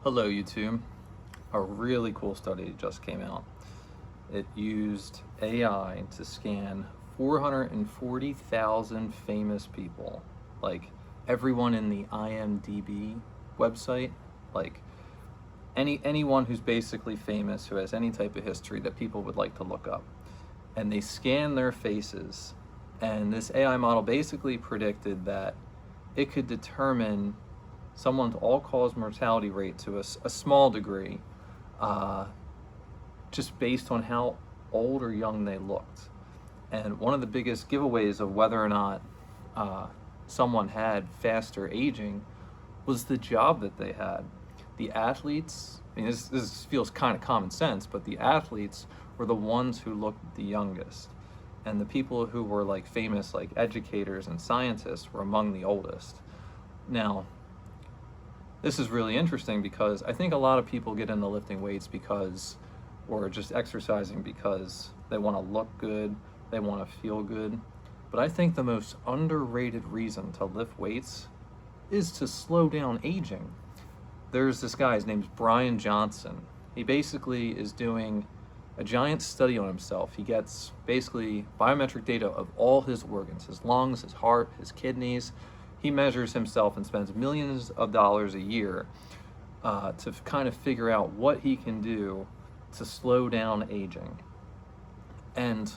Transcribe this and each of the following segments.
Hello YouTube. A really cool study just came out. It used AI to scan 440,000 famous people, like everyone in the IMDb website, like anyone who's basically famous, who has any type of history that people would like to look up. And they scanned their faces, and this AI model basically predicted that it could determine someone's all-cause mortality rate to a small degree, just based on how old or young they looked. And one of the biggest giveaways of whether or not someone had faster aging was the job that they had. The athletes, I mean, this feels kind of common sense, but the athletes were the ones who looked the youngest. And the people who were like famous, like educators and scientists, were among the oldest. Now, this is really interesting because I think a lot of people get into lifting weights because, or just exercising because they want to look good, they want to feel good. But I think the most underrated reason to lift weights is to slow down aging. There's this guy, his name's Brian Johnson. He basically is doing a giant study on himself. He gets basically biometric data of all his organs, his lungs, his heart, his kidneys. He measures himself and spends millions of dollars a year to kind of figure out what he can do to slow down aging. And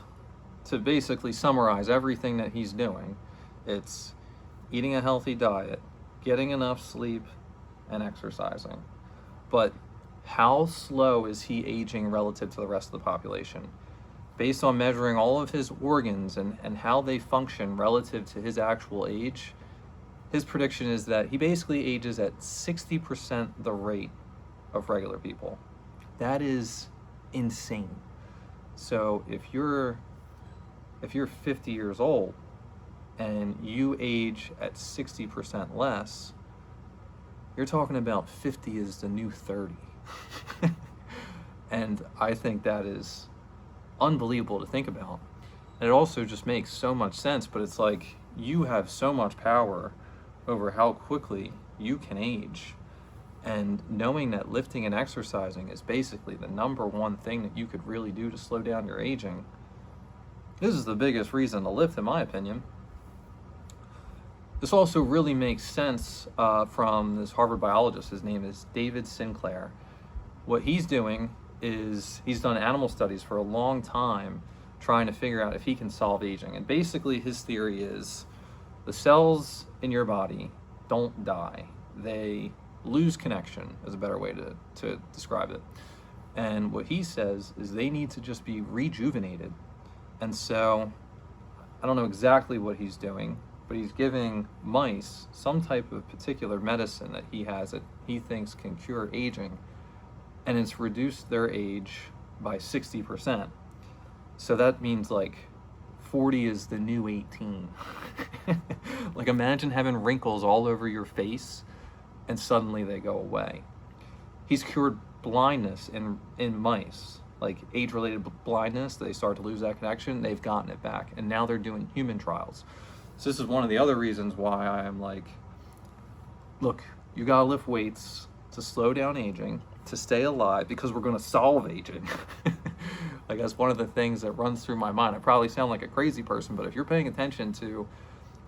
to basically summarize everything that he's doing, it's eating a healthy diet, getting enough sleep, and exercising. But how slow is he aging relative to the rest of the population? Based on measuring all of his organs and how they function relative to his actual age, his prediction is that he basically ages at 60% the rate of regular people. That is insane. So if you're 50 years old and you age at 60% less, you're talking about 50 is the new 30. And I think that is unbelievable to think about. And it also just makes so much sense, but it's like you have so much power over how quickly you can age. And knowing that lifting and exercising is basically the number one thing that you could really do to slow down your aging, this is the biggest reason to lift, in my opinion. This also really makes sense from this Harvard biologist. His name is David Sinclair. What he's doing is he's done animal studies for a long time trying to figure out if he can solve aging. And basically his theory is the cells in your body don't die. They lose connection, is a better way to describe it. And what he says is they need to just be rejuvenated. And so I don't know exactly what he's doing, but he's giving mice some type of particular medicine that he has that he thinks can cure aging, and it's reduced their age by 60%. So that means like 40 is the new 18. Like imagine having wrinkles all over your face and suddenly they go away. He's cured blindness in mice, like age-related blindness. They start to lose that connection, they've gotten it back, and now they're doing human trials. So this is one of the other reasons why I am like, look, you gotta lift weights to slow down aging, to stay alive, because we're gonna solve aging. Like that's one of the things that runs through my mind. I probably sound like a crazy person, but if you're paying attention to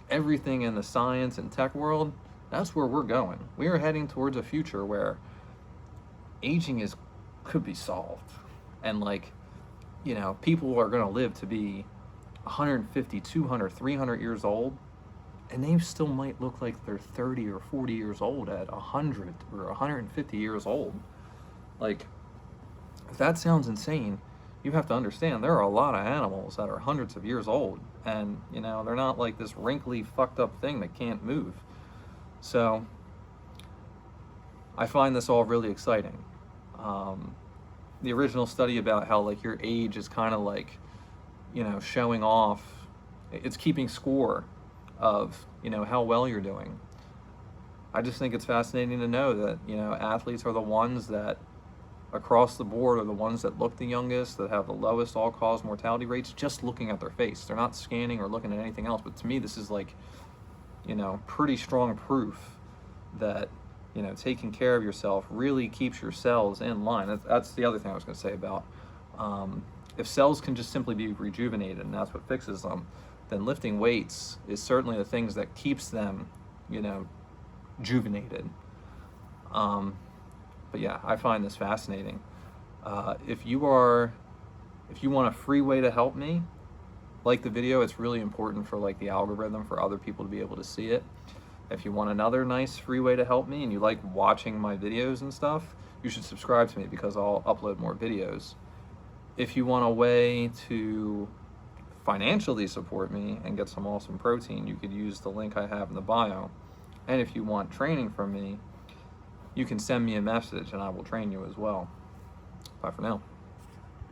everything in the science and tech world, that's where we're going. We are heading towards a future where aging could be solved. And like, you know, people are gonna live to be 150, 200, 300 years old, and they still might look like they're 30 or 40 years old at 100 or 150 years old. Like, if that sounds insane, you have to understand there are a lot of animals that are hundreds of years old, and you know, they're not like this wrinkly, fucked up thing that can't move. So I find this all really exciting. The original study about how like your age is kind of like, you know, showing off, it's keeping score of, you know, how well you're doing. I just think it's fascinating to know that, you know, athletes are the ones that across the board are the ones that look the youngest, that have the lowest all-cause mortality rates, just looking at their face. They're not scanning or looking at anything else. But to me, this is like, you know, pretty strong proof that you know, taking care of yourself really keeps your cells in line. That's the other thing I was going to say about if cells can just simply be rejuvenated and that's what fixes them, then lifting weights is certainly the things that keeps them, you know, rejuvenated. But yeah, I find this fascinating. If you want a free way to help me, like the video, it's really important for like the algorithm for other people to be able to see it. If you want another nice free way to help me and you like watching my videos and stuff, you should subscribe to me because I'll upload more videos. If you want a way to financially support me and get some awesome protein, you could use the link I have in the bio. And if you want training from me, you can send me a message and I will train you as well. Bye for now.